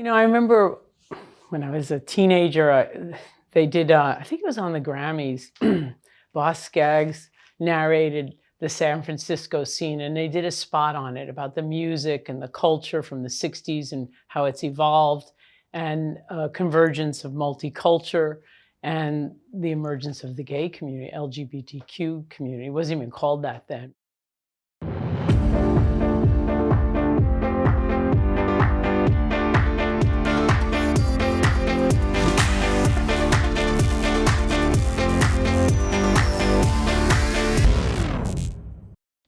I remember when I was a teenager, they did, I think it was on the Grammys, Boss Skaggs narrated the San Francisco scene, and they did a spot on it about the music and the culture from the 60s and how it's evolved, and convergence of multicultural and the emergence of the gay community, LGBTQ community. It wasn't even called that then.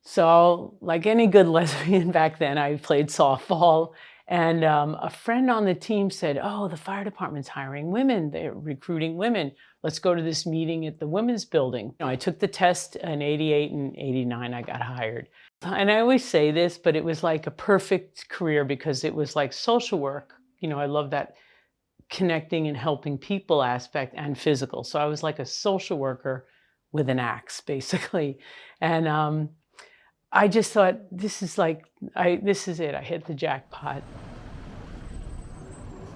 So like any good lesbian back then, I played softball, and a friend on the team said, oh, the fire department's hiring women. They're recruiting women. Let's go to this meeting at the women's building. I took the test in '88 and '89, I got hired. And I always say this, but it was like a perfect career because it was like social work. I love that connecting and helping people aspect and physical. So I was like a social worker with an axe, basically. And I just thought, this is it. I hit the jackpot.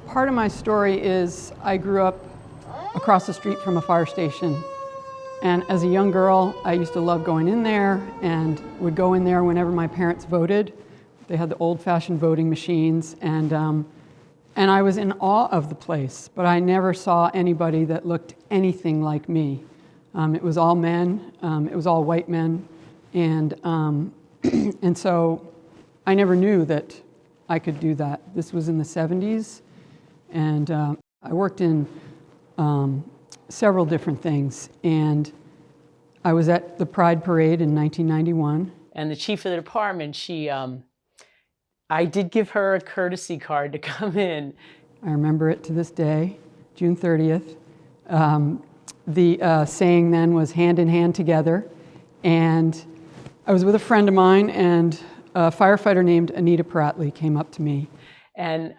Part of my story is I grew up across the street from a fire station. And as a young girl, I used to love going in there and would go in there whenever my parents voted. They had the old-fashioned voting machines, and I was in awe of the place, but I never saw anybody that looked anything like me. It was all men, it was all white men. And so I never knew that I could do that. This was in the 70s, and I worked in several different things. And I was at the Pride Parade in 1991. And the chief of the department, I did give her a courtesy card to come in. I remember it to this day, June 30th. The saying then was hand in hand together. And I was with a friend of mine, and a firefighter named Anita Pratley came up to me. And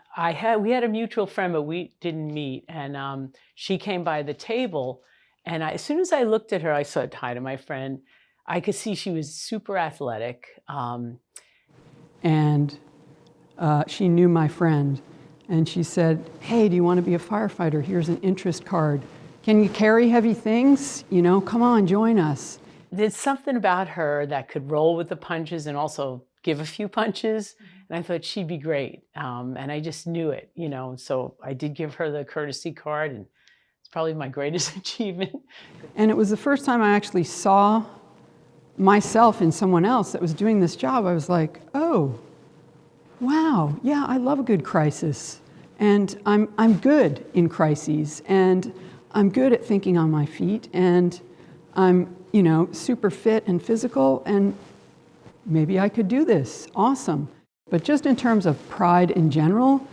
we had a mutual friend, but we didn't meet. And she came by the table, and as soon as I looked at her, I said hi to my friend. I could see she was super athletic. And she knew my friend, and she said, hey, do you want to be a firefighter? Here's an interest card. Can you carry heavy things? Come on, join us. There's something about her that could roll with the punches and also give a few punches. And I thought she'd be great. And I just knew it, so I did give her the courtesy card, and it's probably my greatest achievement. And it was the first time I actually saw myself in someone else that was doing this job. I was like, oh, wow, yeah, I love a good crisis. And I'm good in crises, and I'm good at thinking on my feet, and I'm super fit and physical, and maybe I could do this. Awesome. But just in terms of Pride in general,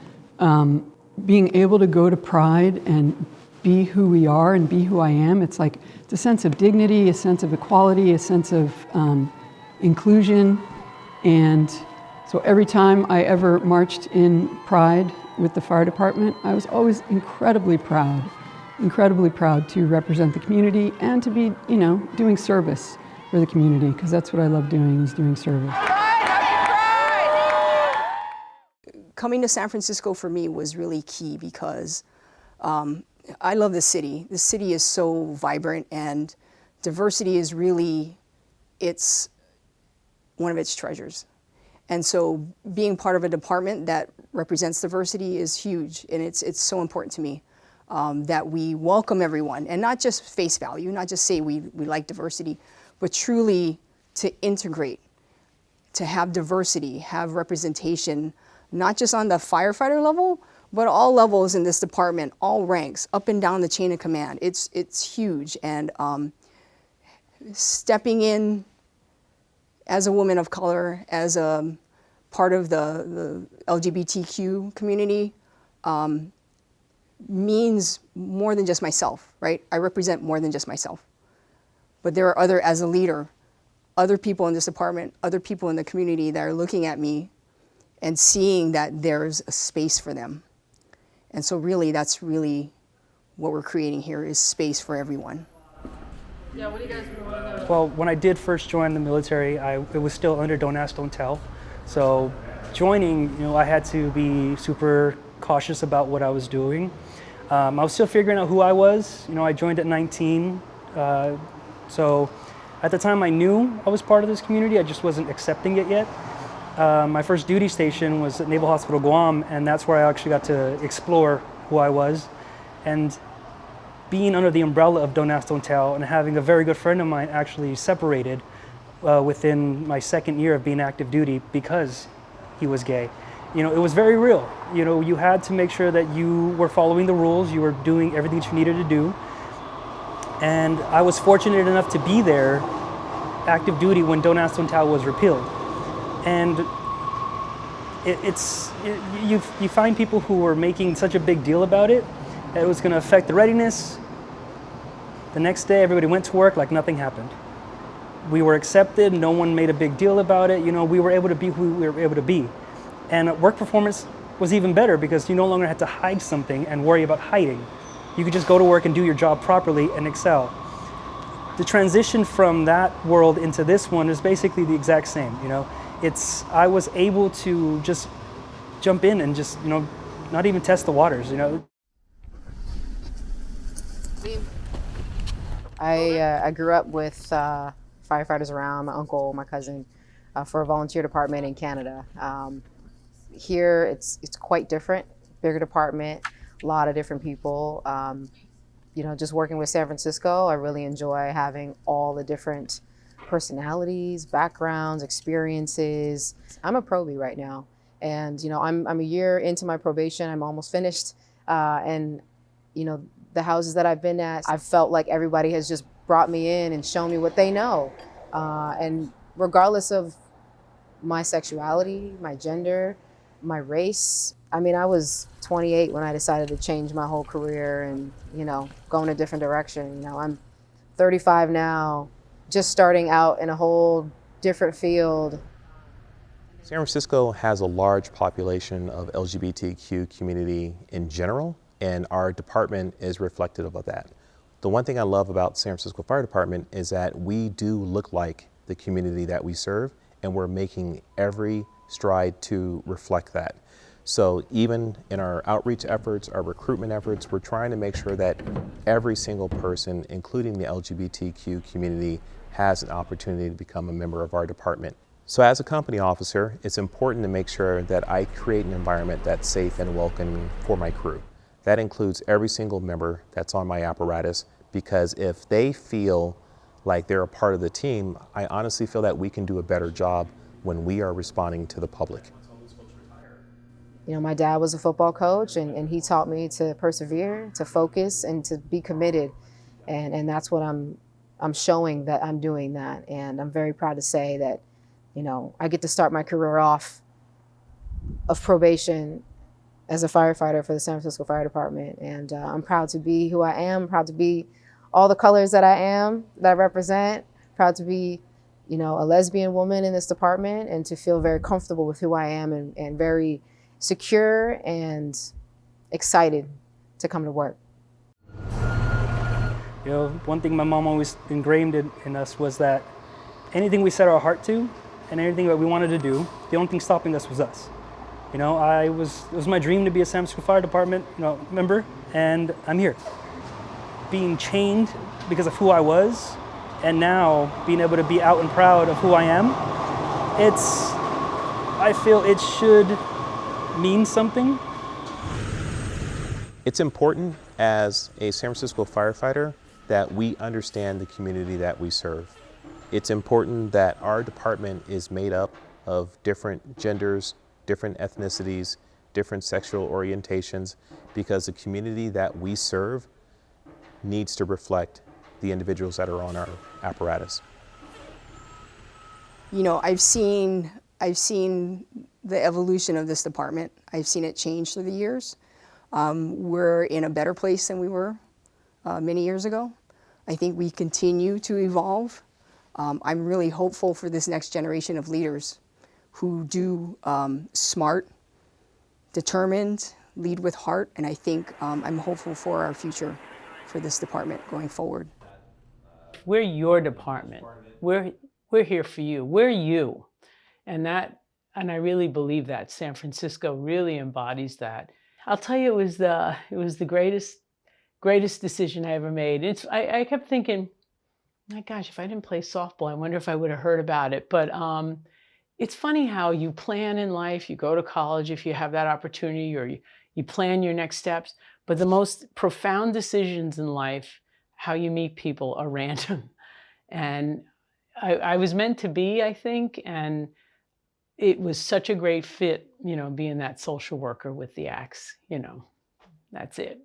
being able to go to Pride and be who we are and be who I am, it's a sense of dignity, a sense of equality, a sense of inclusion. And so every time I ever marched in Pride with the fire department, I was always incredibly proud to represent the community and to be, doing service for the community, because that's what I love doing, is doing service. Coming to San Francisco for me was really key because I love the city. The city is so vibrant, and diversity is really, it's one of its treasures. And so being part of a department that represents diversity is huge, and it's so important to me. That we welcome everyone, and not just face value, not just say we like diversity, but truly to integrate, to have diversity, have representation, not just on the firefighter level, but all levels in this department, all ranks, up and down the chain of command. It's huge, and stepping in as a woman of color, as a part of the LGBTQ community, means more than just myself, right? I represent more than just myself. But there are as a leader, other people in this department, other people in the community that are looking at me and seeing that there's a space for them. And so really, that's really what we're creating here, is space for everyone. Yeah, what do you guys want to know? Well, when I did first join the military, it was still under Don't Ask, Don't Tell. So joining, I had to be super cautious about what I was doing. I was still figuring out who I was. You know, I joined at 19. So at the time I knew I was part of this community, I just wasn't accepting it yet. My first duty station was at Naval Hospital Guam, and that's where I actually got to explore who I was. And being under the umbrella of Don't Ask, Don't Tell, and having a very good friend of mine actually separated within my second year of being active duty because he was gay. You know, it was very real. You know, you had to make sure that you were following the rules, you were doing everything that you needed to do. And I was fortunate enough to be there, active duty, when Don't Ask, Don't Tell was repealed. And you find people who were making such a big deal about it, that it was going to affect the readiness. The next day, everybody went to work like nothing happened. We were accepted, no one made a big deal about it. You know, we were able to be who we were able to be. And work performance was even better because you no longer had to hide something and worry about hiding. You could just go to work and do your job properly and excel. The transition from that world into this one is basically the exact same, you know. I was able to just jump in and just, you know, not even test the waters, you know. I grew up with firefighters around, my uncle, my cousin, for a volunteer department in Canada. Here, it's quite different, bigger department, a lot of different people. You know, just working with San Francisco, I really enjoy having all the different personalities, backgrounds, experiences. I'm a probie right now, and you know, I'm a year into my probation. I'm almost finished, and you know, the houses that I've been at, I've felt like everybody has just brought me in and shown me what they know, and regardless of my sexuality, my gender, my race. I mean, I was 28 when I decided to change my whole career and, you know, go in a different direction. You know, I'm 35 now, just starting out in a whole different field. San Francisco has a large population of LGBTQ community in general, and our department is reflective of that. The one thing I love about San Francisco Fire Department is that we do look like the community that we serve, and we're making every stride to reflect that. So even in our outreach efforts, our recruitment efforts, we're trying to make sure that every single person, including the LGBTQ community, has an opportunity to become a member of our department. So as a company officer, it's important to make sure that I create an environment that's safe and welcoming for my crew. That includes every single member that's on my apparatus, because if they feel like they're a part of the team, I honestly feel that we can do a better job when we are responding to the public. You know, my dad was a football coach, and he taught me to persevere, to focus, and to be committed. And that's what I'm showing, that I'm doing that. And I'm very proud to say that, you know, I get to start my career off of probation as a firefighter for the San Francisco Fire Department. And I'm proud to be who I am, proud to be all the colors that I am, that I represent, proud to be, you know, a lesbian woman in this department, and to feel very comfortable with who I am, and very secure and excited to come to work. You know, one thing my mom always ingrained in us was that anything we set our heart to and anything that we wanted to do, the only thing stopping us was us. You know, it was my dream to be a San Francisco Fire Department, you know, member, and I'm here. Being chained because of who I was, and now being able to be out and proud of who I am, I feel it should mean something. It's important as a San Francisco firefighter that we understand the community that we serve. It's important that our department is made up of different genders, different ethnicities, different sexual orientations, because the community that we serve needs to reflect the individuals that are on our apparatus. You know, I've seen the evolution of this department. I've seen it change through the years. We're in a better place than we were many years ago. I think we continue to evolve. I'm really hopeful for this next generation of leaders who do smart, determined, lead with heart, and I think I'm hopeful for our future for this department going forward. We're your department. We're here for you. We're you. And I really believe that San Francisco really embodies that. I'll tell you, it was the greatest decision I ever made. I kept thinking, my gosh, if I didn't play softball, I wonder if I would have heard about it. But it's funny how you plan in life, you go to college if you have that opportunity, or you plan your next steps. But the most profound decisions in life, how you meet people, are random. And I was meant to be, I think, and it was such a great fit, you know, being that social worker with the axe, you know, that's it.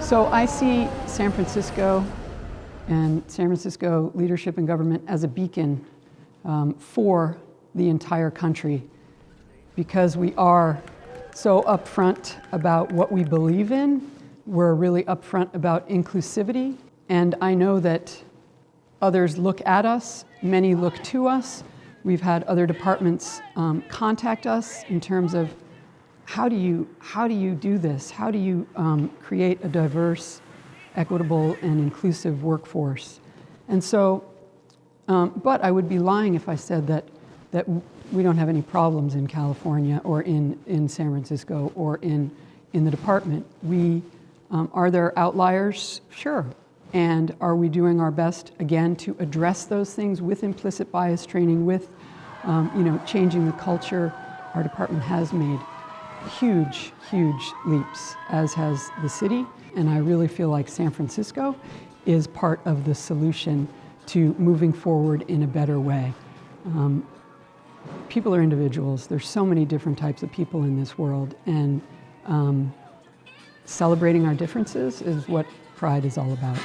So I see San Francisco and San Francisco leadership and government as a beacon for the entire country, because we are so upfront about what we believe in. We're really upfront about inclusivity, and I know that others look at us, many look to us. We've had other departments contact us in terms of how do you do this? How do you create a diverse, equitable, and inclusive workforce? And so, but I would be lying if I said that we don't have any problems in California or in San Francisco or in the department. Are there outliers? Sure. And are we doing our best, again, to address those things with implicit bias training, with changing the culture? Our department has made huge leaps, as has the city. And I really feel like San Francisco is part of the solution to moving forward in a better way. People are individuals. There's so many different types of people in this world, and celebrating our differences is what Pride is all about.